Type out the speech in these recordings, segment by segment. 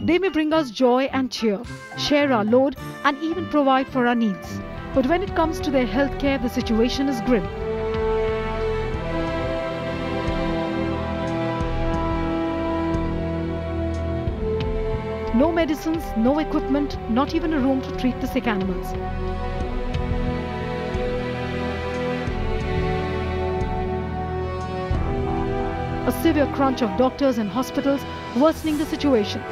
They may bring us joy and cheer, share our load and even provide for our needs. But when it comes to their healthcare, the situation is grim. No medicines, no equipment, not even a room to treat the sick animals. A severe crunch of doctors and hospitals worsening the situation.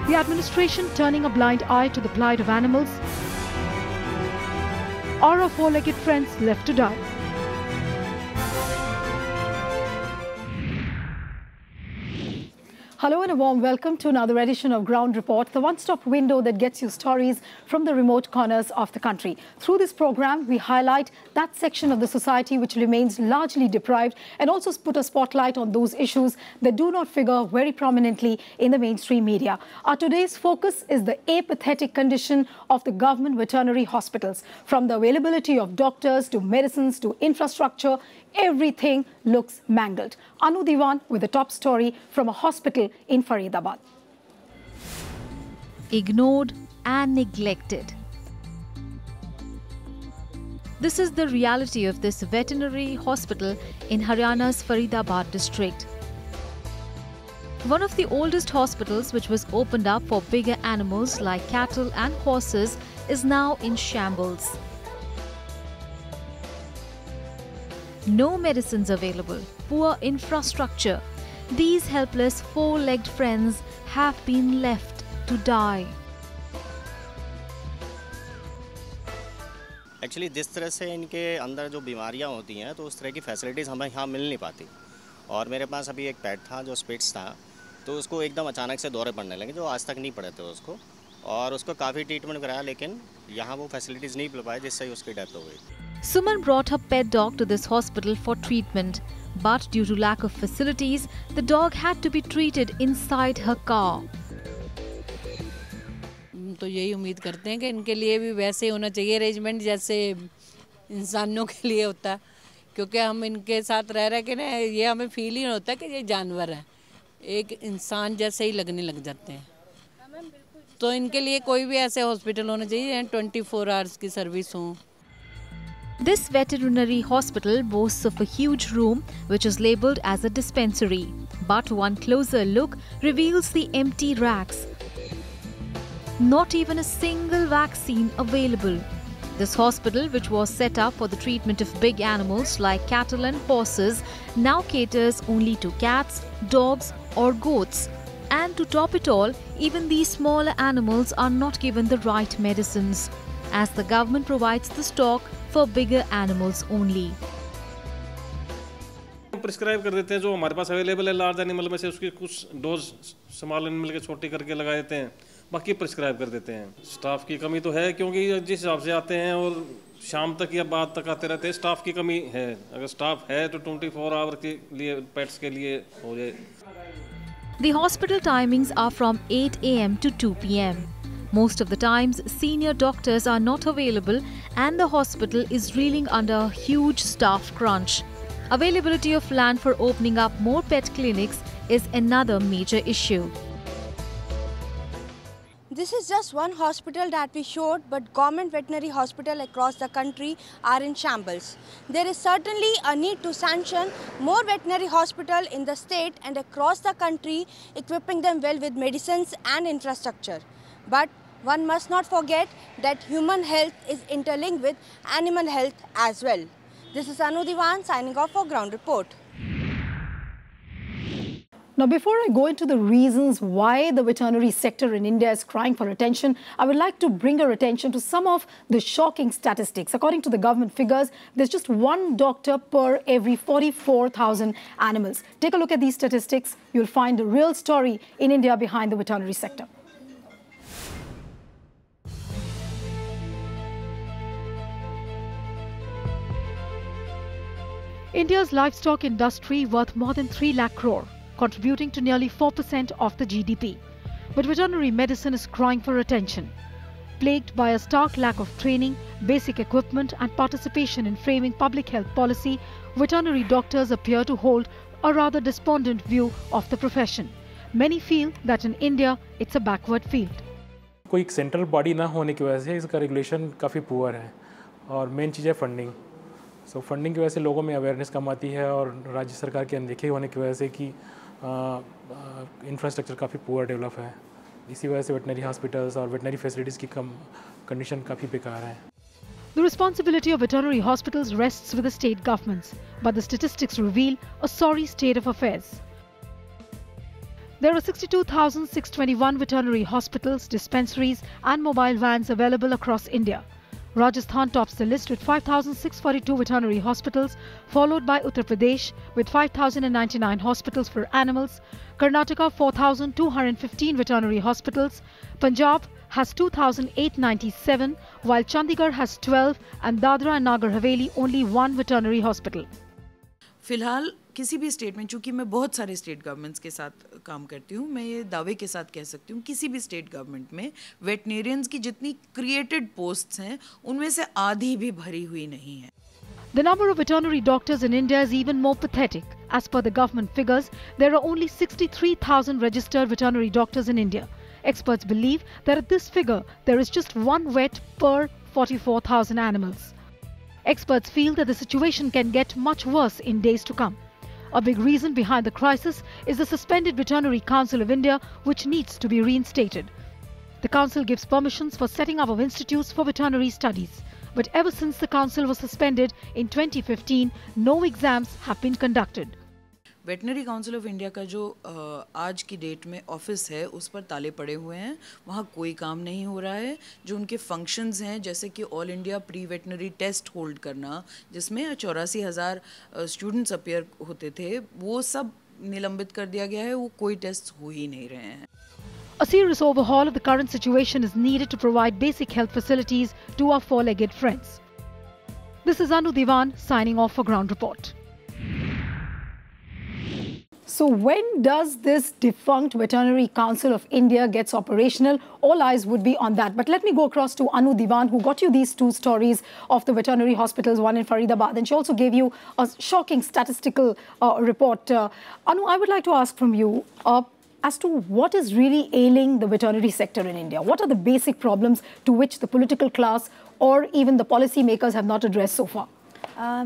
The administration turning a blind eye to the plight of animals, or our four-legged friends left to die. Hello and a warm welcome to another edition of Ground Report, the one-stop window that gets you stories from the remote corners of the country. Through this program, we highlight that section of the society which remains largely deprived and also put a spotlight on those issues that do not figure very prominently in the mainstream media. Our today's focus is the apathetic condition of the government veterinary hospitals. From the availability of doctors to medicines to infrastructure, everything looks mangled. Anu Diwan with the top story from a hospital in Faridabad. Ignored and neglected. This is the reality of this veterinary hospital in Haryana's Faridabad district. One of the oldest hospitals, which was opened up for bigger animals like cattle and horses, is now in shambles. No medicines available, poor infrastructure. These helpless four-legged friends have been left to die. Actually जिस तरह से इनके अंदर जो बीमारियां होती हैं तो उस तरह की फैसिलिटीज़ हमें यहाँ मिल नहीं पाती। और मेरे पास अभी एक पेट था जो स्पिट्स था, तो उसको एकदम अचानक से दौरे पड़ने लगे जो आज तक नहीं पड़े थे उसको, और उसको काफ़ी ट्रीटमेंट कराया लेकिन यहाँ वो फैसिलिटीज़ नहीं मिल पाए जिससे उसकी डेथ हो गई। Suman brought her pet dog to this hospital for treatment, but due to lack of facilities, the dog had to be treated inside her car. तो यही उम्मीद करते हैं कि इनके लिए भी वैसे होना चाहिए अरेंजमेंट जैसे इंसानों के लिए होता है, क्योंकि हम इनके साथ रह रहे के ना ये हमें फील ही होता है कि ये जानवर है, एक इंसान जैसे ही लगने लग जाते हैं। तो इनके लिए कोई भी ऐसे हॉस्पिटल होना चाहिए 24 आवर्स की सर्विस हो। This veterinary hospital boasts of a huge room which is labelled as a dispensary, but one closer look reveals the empty racks. Not even a single vaccine available. This hospital, which was set up for the treatment of big animals like cattle and horses, now caters only to cats, dogs or goats. And to top it all, even these smaller animals are not given the right medicines, as the government provides the stock for bigger animals only. Prescribe कर देते हैं जो हमारे पास available है large animal में से उसकी कुछ डोज स्मॉल एनिमल के छोटी करके लगा देते हैं, बाकी प्रिस्क्राइब कर देते हैं। स्टाफ की कमी तो है क्योंकि जिस हिसाब से आते हैं और शाम तक या बाद तक आते रहते हैं, स्टाफ की कमी है। अगर स्टाफ है तो 24 आवर के लिए पेट्स के लिए हो जाए। The hospital timings are from 8 a.m. to 2 p.m. Most of the times, senior doctors are not available and the hospital is reeling under a huge staff crunch. Availability of land for opening up more pet clinics is another major issue. This is just one hospital that we showed, but government veterinary hospitals across the country are in shambles. There is certainly a need to sanction more veterinary hospitals in the state and across the country, equipping them well with medicines and infrastructure. But one must not forget that human health is interlinked with animal health as well. This is Anu Diwan signing off for Ground Report. Now, before I go into the reasons why the veterinary sector in India is crying for attention, I would like to bring our attention to some of the shocking statistics. According to the government figures, there's just one doctor per every 44,000 animals. Take a look at these statistics. You'll find the real story in India behind the veterinary sector. India's livestock industry worth more than 3 lakh crore, contributing to nearly 4% of the GDP. But veterinary medicine is crying for attention. Plagued by a stark lack of training, basic equipment and participation in framing public health policy, veterinary doctors appear to hold a rather despondent view of the profession. Many feel that in India, it's a backward field. कोई central body ना होने की वजह से इसका regulation काफ़ी poor है और मेन चीज़ है फंडिंग। सो फंडिंग की वजह से लोगों में अवेयरनेस कम आती है और राज्य सरकार के अनदेखे होने की वजह से कि इंफ्रास्ट्रक्चर काफ़ी पुअर डेवलप है। इसी वजह से वेटनरी हॉस्पिटल्स और वेटनरी फैसिलिटीज़ की कंडीशन काफ़ी बेकार है। The responsibility of veterinary hospitals rests with the state governments, but the statistics reveal a sorry state of affairs. There are 62,621 veterinary hospitals, dispensaries and mobile vans available across India. Rajasthan tops the list with 5,642 veterinary hospitals, followed by Uttar Pradesh with 5,099 hospitals for animals, Karnataka 4,215 veterinary hospitals, Punjab has 2,897, while Chandigarh has 12 and Dadra and Nagar Haveli only one veterinary hospital. फिलहाल किसी भी state में, चूंकि मैं बहुत सारे state governments के साथ काम करती हूँ, मैं ये दावे के साथ कह सकती हूँ किसी भी स्टेट गवर्नमेंट में वेटनेरियंस की जितनी क्रिएटेड पोस्ट्स हैं उनमें से आधी भी भरी हुई नहीं है। The number of veterinary doctors in India is even more pathetic. As per the government figures, there are only 63,000 registered veterinary doctors in India. Experts believe that at this figure, there is just one vet per 44,000 animals. Experts feel that the situation can get much worse in days to come. A big reason behind the crisis is the suspended Veterinary Council of India, which needs to be reinstated. The council gives permissions for setting up of institutes for veterinary studies. But ever since the council was suspended in 2015, no exams have been conducted. Veterinary council of India का जो आज की date में office है उस पर ताले पड़े हुए हैं, वहाँ कोई काम नहीं हो रहा है। जो उनके फंक्शंस हैं जैसे कि all India pre veterinary test hold करना जिसमें 84,000 स्टूडेंट्स अपीयर होते थे, वो सब निलंबित कर दिया गया है, वो कोई टेस्ट हो ही नहीं रहे हैं। A serious overhaul of the current situation is needed to provide basic health facilities to our four-legged friends. This is Anu Diwan signing off for Ground Report. So when does this defunct Veterinary Council of India gets operational? All eyes would be on that. But let me go across to Anu Diwan, who got you these two stories of the veterinary hospitals, one in Faridabad, and she also gave you a shocking statistical report. Anu, I would like to ask from you as to what is really ailing the veterinary sector in India. What are the basic problems to which the political class or even the policy makers have not addressed so far?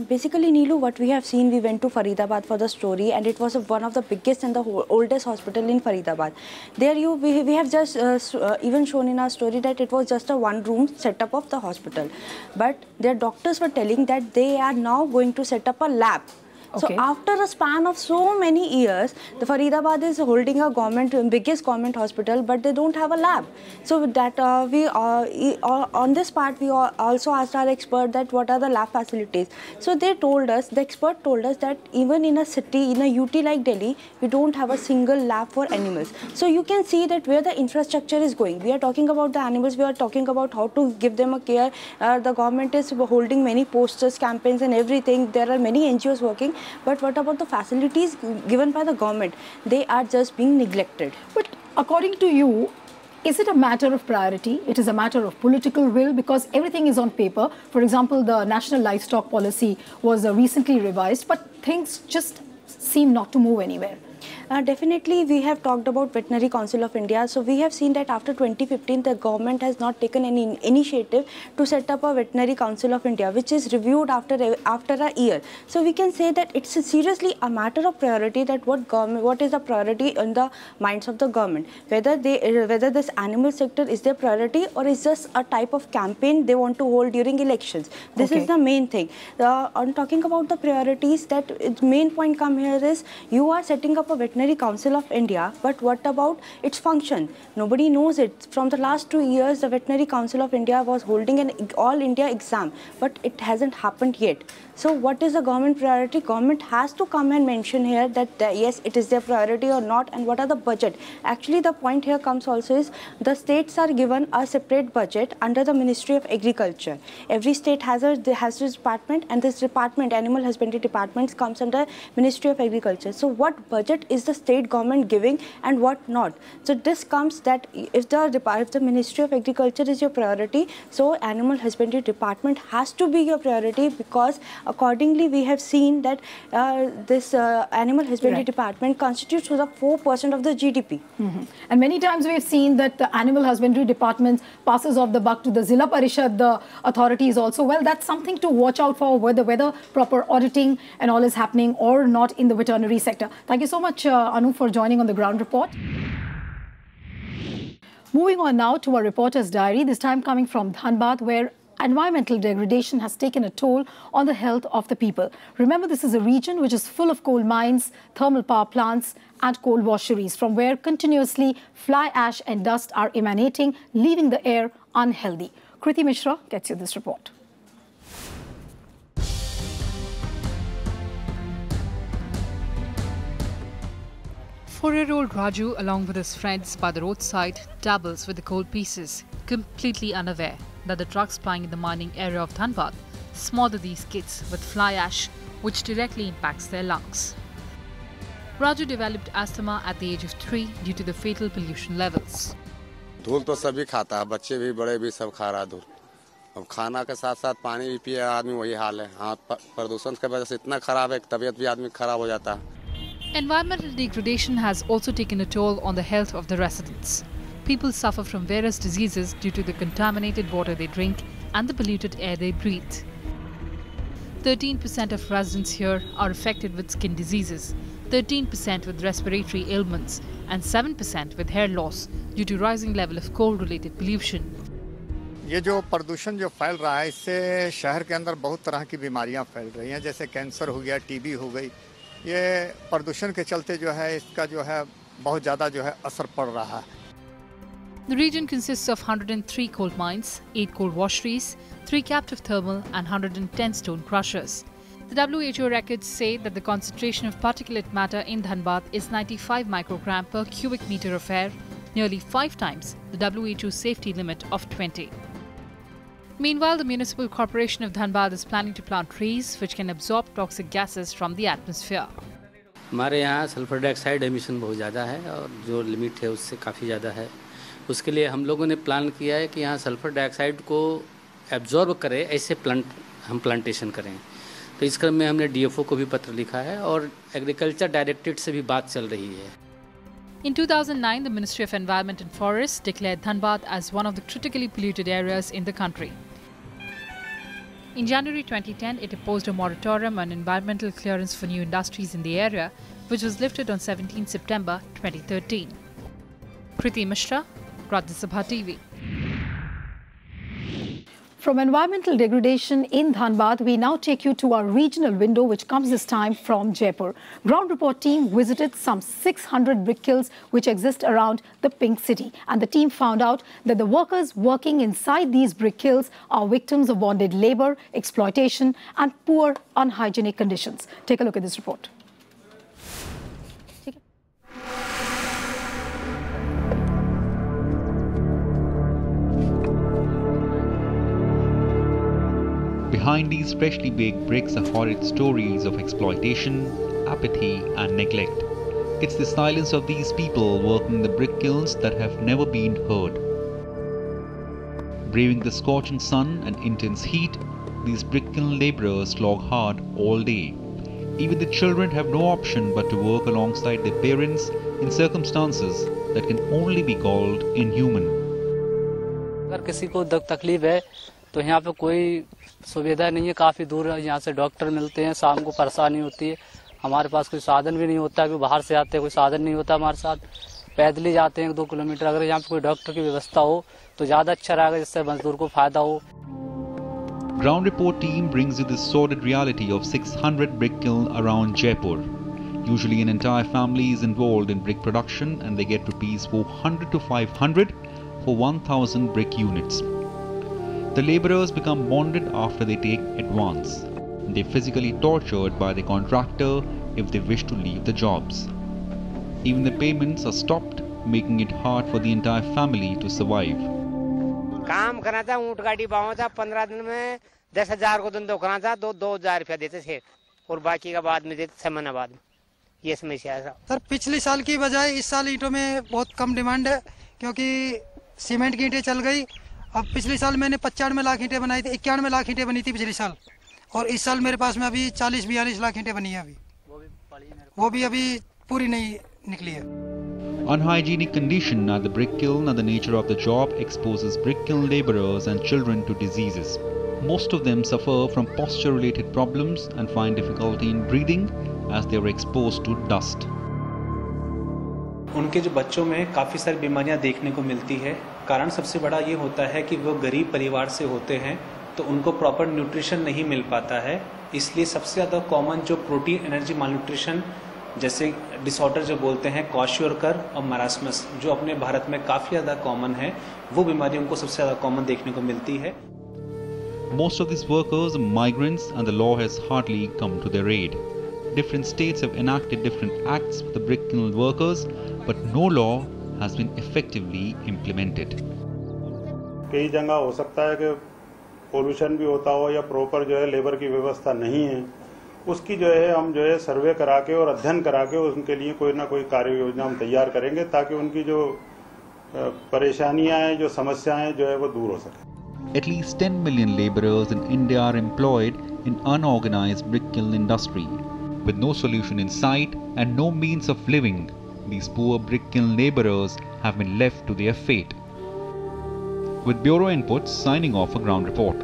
Basically, Neelu, what we have seen, we went to Faridabad for the story, and it was one of the biggest and the oldest hospital in Faridabad. There we have just even shown in our story that it was just a one-room setup of the hospital. But their doctors were telling that they are now going to set up a lab. Okay. So after a span of so many years, the Faridabad is holding a biggest government hospital, but they don't have a lab. So that on this part, we also asked our expert that what are the lab facilities. So they told us, the expert told us that even in a city, in a UT like Delhi, we don't have a single lab for animals. So you can see that where the infrastructure is going. We are talking about the animals, we are talking about how to give them a care. The government is holding many posters, campaigns and everything. There are many NGOs working. But what about the facilities given by the government? They are just being neglected. But according to you, is it a matter of priority? It is a matter of political will because everything is on paper. For example, the National Livestock Policy was recently revised, but things just seem not to move anywhere. Definitely, we have talked about Veterinary Council of India. So we have seen that after 2015, the government has not taken any initiative to set up a Veterinary Council of India, which is reviewed after a year. So we can say that it's seriously a matter of priority that what is the priority in the minds of the government, whether this animal sector is their priority or is just a type of campaign they want to hold during elections. This is the main thing. On talking about the priorities, that its main point come here is you are setting up a Veterinary Council of India, but what about its function? Nobody knows it. From the last 2 years, the Veterinary Council of India was holding an all India exam, but it hasn't happened yet. So what is the government priority? Government has to come and mention here that yes, it is their priority or not, and what are the budget. Actually, the point here comes also is the states are given a separate budget under the Ministry of Agriculture. Every state has this department, and this department, Animal Husbandry Department, comes under Ministry of Agriculture. So what budget is the state government giving and what not? So this comes that if the Ministry of Agriculture is your priority, so Animal Husbandry Department has to be your priority, because accordingly we have seen that this Animal Husbandry Department constitutes to the 4% of the GDP. And many times we have seen that the Animal Husbandry Department passes off the buck to the Zilla Parishad, the authorities also. Well, that's something to watch out for, whether proper auditing and all is happening or not in the veterinary sector. Thank you so much, Anu, for joining on the ground report. Moving on now to our reporter's diary, this time coming from Dhanbad, where environmental degradation has taken a toll on the health of the people. Remember, this is a region which is full of coal mines, thermal power plants and coal washeries, from where continuously fly ash and dust are emanating, leaving the air unhealthy. Kriti Mishra gets you this report. Four-year-old Raju, along with his friends by the roadside, dabbles with the coal pieces, completely unaware that the trucks plying in the mining area of Dhanbad smother these kids with fly ash, which directly impacts their lungs. Raju developed asthma at the age of 3 due to the fatal pollution levels. धूल तो सभी खाता है, बच्चे भी बड़े भी सब खा रहा धूल। अब खाना के साथ साथ पानी भी पिए आदमी, वही हाल है। हाँ, प्रदूषण की वजह से इतना खराब है कि तबीयत भी आदमी खराब हो जाता है। Environmental degradation has also taken a toll on the health of the residents. People suffer from various diseases due to the contaminated water they drink and the polluted air they breathe. 13% of residents here are affected with skin diseases, 13% with respiratory ailments and 7% with hair loss due to rising level of coal-related pollution. ये जो प्रदूषण जो फैल रहा है, इससे शहर के अंदर बहुत तरह की बीमारियां फैल रही हैं, जैसे कैंसर हो गया, टीबी हो गई। ये प्रदूषण के चलते जो है इसका जो है बहुत ज़्यादा जो है असर पड़ रहा है। The region consists of 103 coal mines, 8 coal washeries, 3 captive thermal and 110 stone crushers. The WHO records say that the concentration of particulate matter in Dhanbad is 95 microgram per cubic meter of air, nearly 5 times the WHO safety limit of 20. Meanwhile, the Municipal Corporation of Dhanbad is planning to plant trees which can absorb toxic gases from the atmosphere. हमारे यहाँ sulphur dioxide emission बहुत ज़्यादा है और जो limit है उससे काफ़ी ज़्यादा है। उसके लिए हम लोगों ने प्लान किया है कि यहाँ सल्फर डाइऑक्साइड को एब्जॉर्ब करे, ऐसे हम प्लांटेशन करें। तो इस क्रम में हमने DFO को भी पत्र लिखा है और एग्रीकल्चर डायरेक्टरेट से भी बात चल रही है। In 2009, the Ministry of Environment and Forests declared Dhanbad as one of the critically polluted areas in the country. In January 2010, it imposed a moratorium on environmental clearance for new industries in the area, which was lifted on 17 September 2013. Kriti Mishra, Rajya Sabha TV. From environmental degradation in Dhanbad, we now take you to our regional window, which comes this time from Jaipur. Ground report team visited some 600 brick kilns which exist around the Pink City. And the team found out that the workers working inside these brick kilns are victims of bonded labor, exploitation and poor unhygienic conditions. Take a look at this report. Behind these freshly baked bricks are horrid stories of exploitation, apathy and neglect. It's the silence of these people working the brick kilns that have never been heard. Braving the scorching sun and intense heat, these brick kiln labourers slog hard all day. Even the children have no option but to work alongside their parents in circumstances that can only be called inhuman. अगर किसी को तकलीफ है तो यहाँ पे कोई सुविधा नहीं है, काफ़ी दूर है, यहाँ से डॉक्टर मिलते हैं, शाम को परेशानी होती है। हमारे पास कोई साधन भी नहीं होता, कि बाहर से आते हैं, कोई साधन नहीं होता हमारे साथ, पैदल ही जाते हैं 2 किलोमीटर। अगर यहाँ पे कोई डॉक्टर की व्यवस्था हो तो ज़्यादा अच्छा रहेगा, जिससे मजदूर को फायदा हो। Ground report team brings you the sordid reality of 600 brick kiln around Jaipur. Usually an entire family is involved in brick production and they get rupees 400 to 500 for 1000 brick units. The labourers become bonded after they take advance. they're physically tortured by the contractor if they wish to leave the jobs. Even the payments are stopped, making it hard for the entire family to survive. काम करना था, ऊँट गाड़ी बाँधा था, 15 दिन में 10,000 को धंधो करना था, 2,000 रुपया देते थे और बाकी का बाद में देते 6 महीने बाद में। ये समस्या है सर। पिछले साल की बजाय इस साल ईंटों में बहुत कम डिमांड है, क्योंकि सीमेंट की ईंटें चल गई। अब पिछले साल मैंने 95 लाख ईंटें बनाई थी, 91 लाख ईंटें बनी थी पिछले साल, और इस साल मेरे पास में अभी 40-42 लाख ईंटें बनी है। अभी वो भी अभी पूरी नहीं निकली है। Unhygienic condition at the brick kiln and the nature of the job exposes brick kiln laborers and children to diseases. Most of them suffer from posture-related problems and find difficulty in breathing as they are exposed to dust. उनके जो बच्चों में काफ़ी सारी बीमारियां देखने को मिलती है। कारण सबसे बड़ा ये होता है कि वो गरीब परिवार से होते हैं, तो उनको प्रॉपर न्यूट्रिशन नहीं मिल पाता है। इसलिए सबसे ज़्यादा कॉमन जो प्रोटीन एनर्जी मालन्यूट्रिशन जैसे डिसऑर्डर जो बोलते हैं क्वाशियोरकर और मरास्मस, जो अपने भारत में काफ़ी ज़्यादा कॉमन है, वो बीमारी उनको सबसे ज़्यादा कॉमन देखने को मिलती है। Most of these workers are migrants and the law has hardly come to their aid. Different states have enacted different acts for the brick kiln workers, but no law has been effectively implemented. कई जगह हो सकता है कि pollution भी होता हो या प्रॉपर जो है लेबर की व्यवस्था नहीं है, उसकी जो है हम जो है सर्वे करा के और अध्ययन करा के उनके लिए कोई ना कोई कार्य योजना हम तैयार करेंगे, ताकि उनकी जो परेशानियां हैं, जो समस्याएं जो है वो दूर हो सके। At least 10 million laborers in India are employed in unorganized brick kiln industry. With no solution in sight and no means of living, these poor brick kiln laborers have been left to their fate. With Bureau Input, signing off for Ground Report.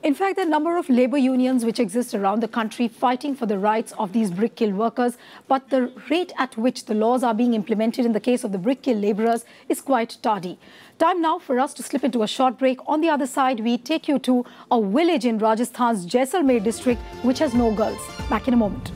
In fact, there are a number of labour unions which exist around the country fighting for the rights of these brick kiln workers, but the rate at which the laws are being implemented in the case of the brick kiln labourers is quite tardy. Time now for us to slip into a short break. On the other side, we take you to a village in Rajasthan's Jaisalmer district which has no girls. Back in a moment.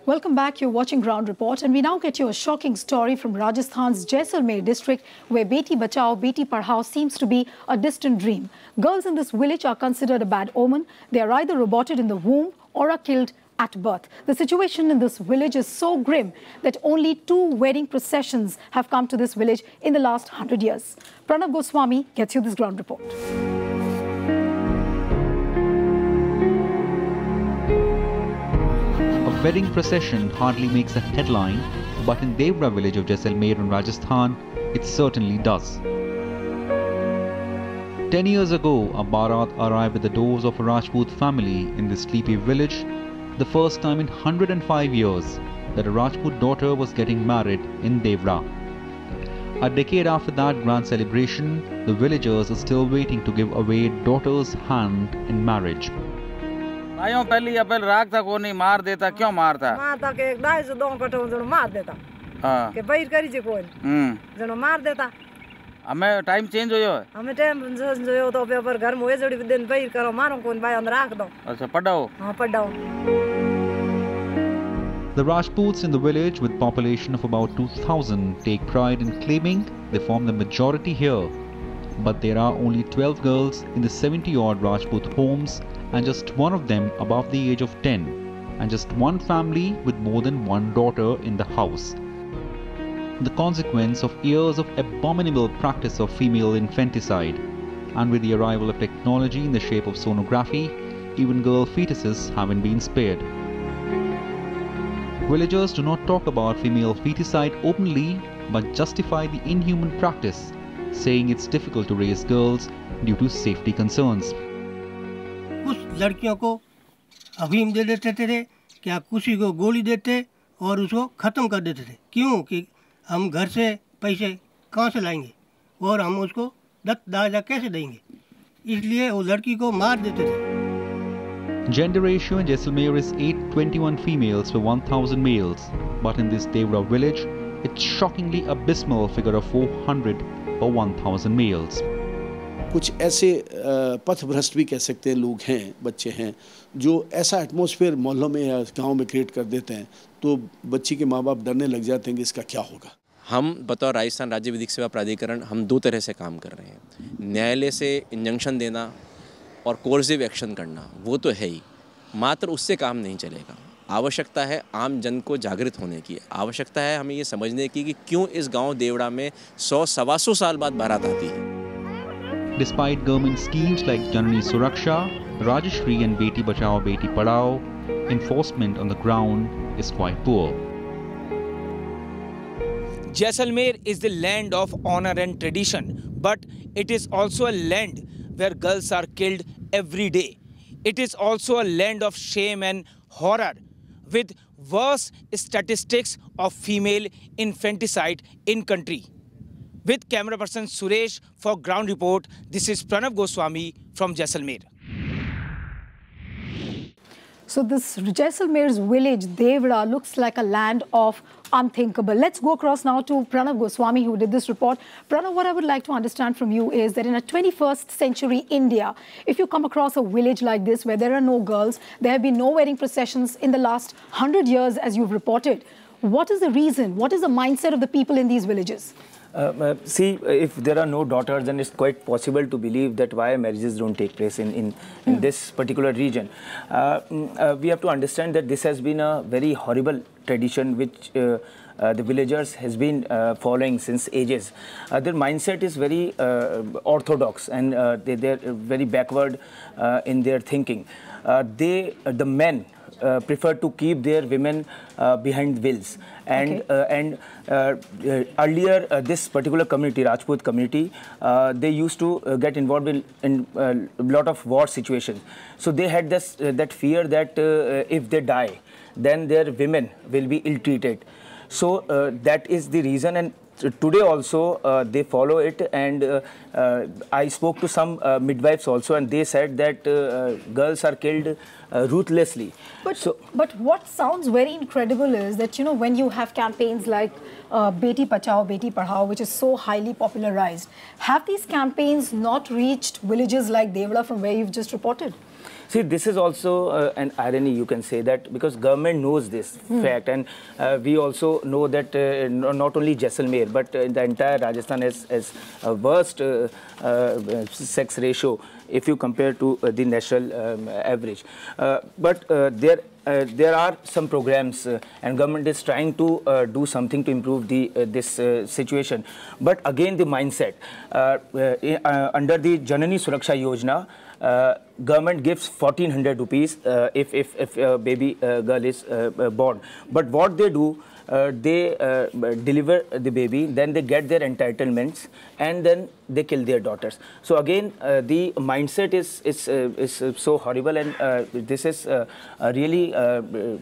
Welcome back. You're watching Ground Report, and we now get you a shocking story from Rajasthan's Jaisalmer district, where Beti Bachao, Beti Padhao seems to be a distant dream. Girls in this village are considered a bad omen. They are either aborted in the womb or are killed at birth. The situation in this village is so grim that only 2 wedding processions have come to this village in the last 100 years. Pranav Goswami gets you this Ground Report. A wedding procession hardly makes a headline, but in Devra village of Jaisalmer in Rajasthan, it certainly does. 10 years ago, a Bharat arrived at the doors of a Rajput family in this sleepy village, the first time in 105 years that a Rajput daughter was getting married in Devra. A decade after that grand celebration, the villagers are still waiting to give away daughter's hand in marriage. भाइयों पहली अपेल राग था को नहीं मार देता, क्यों मारता? मारता के एक दाई से दो कटो जनो मार देता। हाँ। के बाहर करी जे कोई। जनो मार देता। हमें टाइम चेंज हो जाए। हमें टाइम चेंज हो जाए तो पेपर घर में जोड़ी दिन बाहर करो मारो कौन भाई अंदर राख दो। अच्छा पढ़ाओ। हाँ पढ़ाओ। The Rajputs in the village, with population of about 2,000, take pride in claiming they form the majority here. But there are only 12 girls in the 70-odd Rajput homes, and just one of them above the age of 10, and just one family with more than one daughter in the house. The consequence of years of abominable practice of female infanticide, and with the arrival of technology in the shape of sonography, even girl fetuses haven't been spared. Villagers do not talk about female feticide openly, but justify the inhuman practice, saying it's difficult to raise girls due to safety concerns. कुछ लड़कियों को अफीम दे देते थे, क्या किसी को गोली देते और उसको ख़त्म कर देते थे। क्यों कि हम घर से पैसे कहाँ से लाएंगे और हम उसको दत्त दाजा कैसे देंगे, इसलिए वो लड़की को मार देते थे। Gender ratio in Jaisalmer is 821 females per 1,000 males, but in this Devra village, it's shockingly abysmal figure of 400 per 1,000 males. कुछ ऐसे पथभ्रष्ट भी कह सकते हैं लोग हैं, बच्चे हैं, जो ऐसा एटमॉस्फेयर मोहल्लों में या गांव में क्रिएट कर देते हैं, तो बच्ची के माँ बाप डरने लग जाते हैं कि इसका क्या होगा। हम बतौर राजस्थान राज्य विधिक सेवा प्राधिकरण हम 2 तरह से काम कर रहे हैं। न्यायालय से इंजंक्शन देना और कोर्सिव एक्शन करना वो तो है ही, मात्र उससे काम नहीं चलेगा। आवश्यकता है आम जन को जागृत होने की, आवश्यकता है हमें ये समझने की कि क्यों इस गांव देवड़ा में 100-125 साल बाद बारात आती है। Despite government schemes like Janani Suraksha, Rajashri and Beti Bachao Beti Padhao, enforcement on the ground is quite poor. Jaisalmer is the land of honor and tradition, but it is also a land where girls are killed every day. It is also a land of shame and horror, with worse statistics of female infanticide in country. With camera person Suresh for Ground Report, this is Pranav Goswami from Jaisalmer. So this Jaisalmer's village, Devda, looks like a land of unthinkable. Let's go across now to Pranav Goswami, who did this report. Pranav, what I would like to understand from you is that in a 21st century India, if you come across a village like this where there are no girls, there have been no wedding processions in the last 100 years, as you've reported, what is the reason? What is the mindset of the people in these villages? See, if there are no daughters, then it's quite possible to believe that why marriages don't take place in this particular region. We have to understand that this has been a very horrible tradition which the villagers has been following since ages. Their mindset is very orthodox, and they're very backward in their thinking. The men prefer to keep their women behind wheels, and earlier this particular community, Rajput community, they used to get involved in a lot of war situations. So they had this that fear that if they die, then their women will be ill-treated. So that is the reason, and today also they follow it. And I spoke to some midwives also, and they said that girls are killed ruthlessly. But what sounds very incredible is that, you know, when you have campaigns like Beti Bachao, Beti Padhao, which is so highly popularized, have these campaigns not reached villages like Devda from where you've just reported? See, this is also an irony, you can say that, because government knows this fact, and we also know that not only Jaisalmer, but the entire Rajasthan has a worst sex ratio if you compare to the national average. But there are some programs, and government is trying to do something to improve this situation. But again, the mindset under the Janani Suraksha Yojana, government gives 1400 rupees if a baby girl is born. But what they do, they deliver the baby, then they get their entitlements, and then they kill their daughters. So again, the mindset is so horrible, and this is really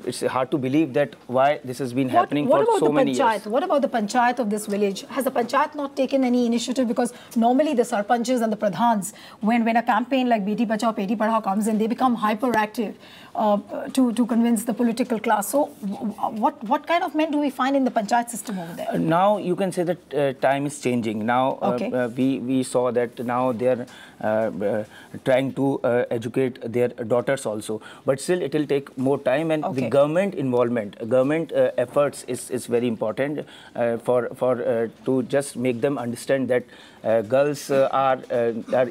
it's hard to believe that why this has been happening for so many years. What about the panchayat of this village? Has the panchayat not taken any initiative? Because normally the sarpanches and the pradhans, when a campaign like Beti Bachao, Beti Padhao comes in, they become hyperactive to convince the political class. So what kind of men do we find in the panchayat system over there? Now you can say that time is changing. Now we saw that now they are trying to educate their daughters also, but still it will take more time, and the government involvement, government efforts is very important to just make them understand that girls are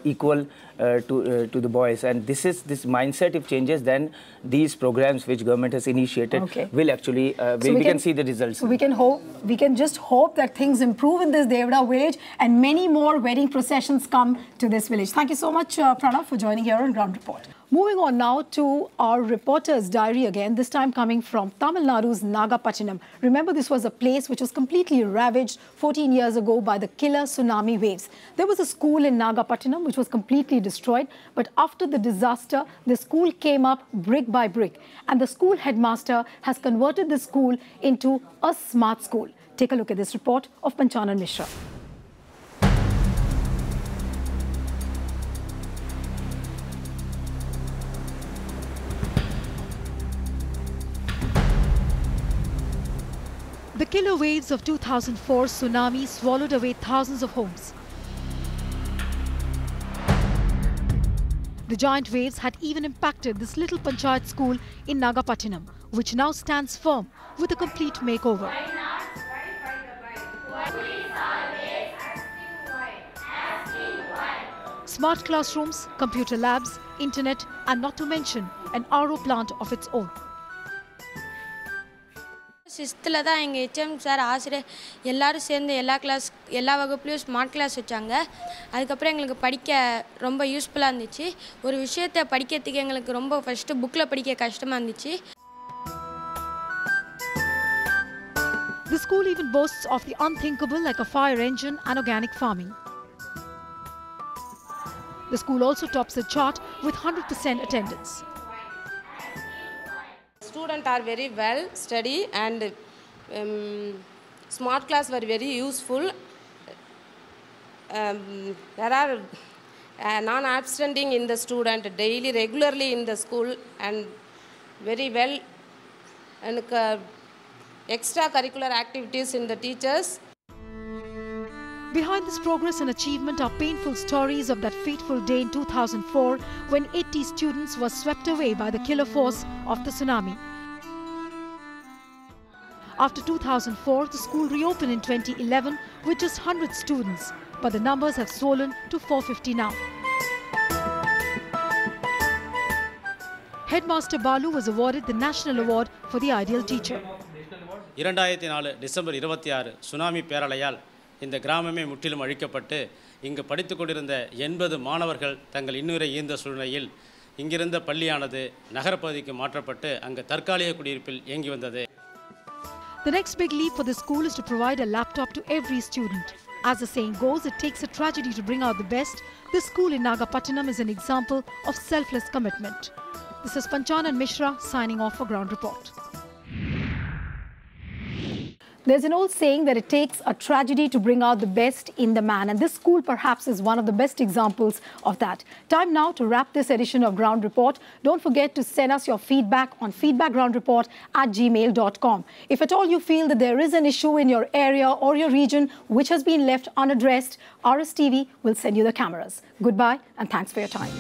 equal to the boys, and this mindset, if changes, then these programs which government has initiated will actually we can see the results. So we can just hope that things improve in this Devda village and many more wedding processions come to this village. Thank you so much, Pranav, for joining here on Ground Report. Moving on now to our reporter's diary again, this time coming from Tamil Nadu's Nagapattinam. Remember, this was a place which was completely ravaged 14 years ago by the killer tsunami waves. There was a school in Nagapattinam which was completely destroyed, but after the disaster, the school came up brick by brick, and the school headmaster has converted the school into a smart school. Take a look at this report of Panchanan Mishra. The killer waves of 2004 tsunami swallowed away thousands of homes. The giant waves had even impacted this little panchayat school in Nagapattinam, which now stands firm with a complete makeover. Smart classrooms, computer labs, internet, and not to mention an RO plant of its own. சிக்ஸ்த்தில் தான் எங்கள் HM sir ஆசிரியர் எல்லோரும் சேர்ந்து எல்லா வகுப்புலையும் smart class வச்சாங்க. அதுக்கப்புறம் எங்களுக்கு படிக்க ரொம்ப யூஸ்ஃபுல்லாக இருந்துச்சு. ஒரு விஷயத்தை படிக்கிறதுக்கு எங்களுக்கு ரொம்ப ஃபஸ்ட்டு புக்கில் படிக்க கஷ்டமாக இருந்துச்சு. The school even boasts of the unthinkable like a fire engine and organic farming. The school also tops the chart with 100% attendance. Students are very well study and smart class were very useful. There are non-absenting in the student daily regularly in the school and very well and extracurricular activities in the teachers. Behind this progress and achievement are painful stories of that fateful day in 2004 when 80 students were swept away by the killer force of the tsunami. After 2004, the school reopened in 2011 with just 100 students, but the numbers have swollen to 450 now. Headmaster Balu was awarded the National Award for the Ideal Teacher. 2004 December 26 tsunami பேரலையால் இந்த கிராமமே முற்றிலும் அழிக்கப்பட்டு இங்கு படித்துக் கொண்டிருந்த 80 மாணவர்கள் தங்கள் இன்னுயிரை ஈந்த சூழ்நிலையில் இங்கிருந்த பள்ளியானது நகரப்பகுதிக்கு மாற்றப்பட்டு அங்கு தற்காலிக குடியிருப்பில் இயங்கி வந்தது. The next big leap for the school is to provide a laptop to every student. As the saying goes, it takes a tragedy to bring out the best. This school in Nagapattinam is an example of selfless commitment. This is Panchanan Mishra signing off for Ground Report. There's an old saying that it takes a tragedy to bring out the best in the man, and this school perhaps is one of the best examples of that. Time now to wrap this edition of Ground Report. Don't forget to send us your feedback on feedbackgroundreport@gmail.com. If at all you feel that there is an issue in your area or your region which has been left unaddressed, RSTV will send you the cameras. Goodbye and thanks for your time.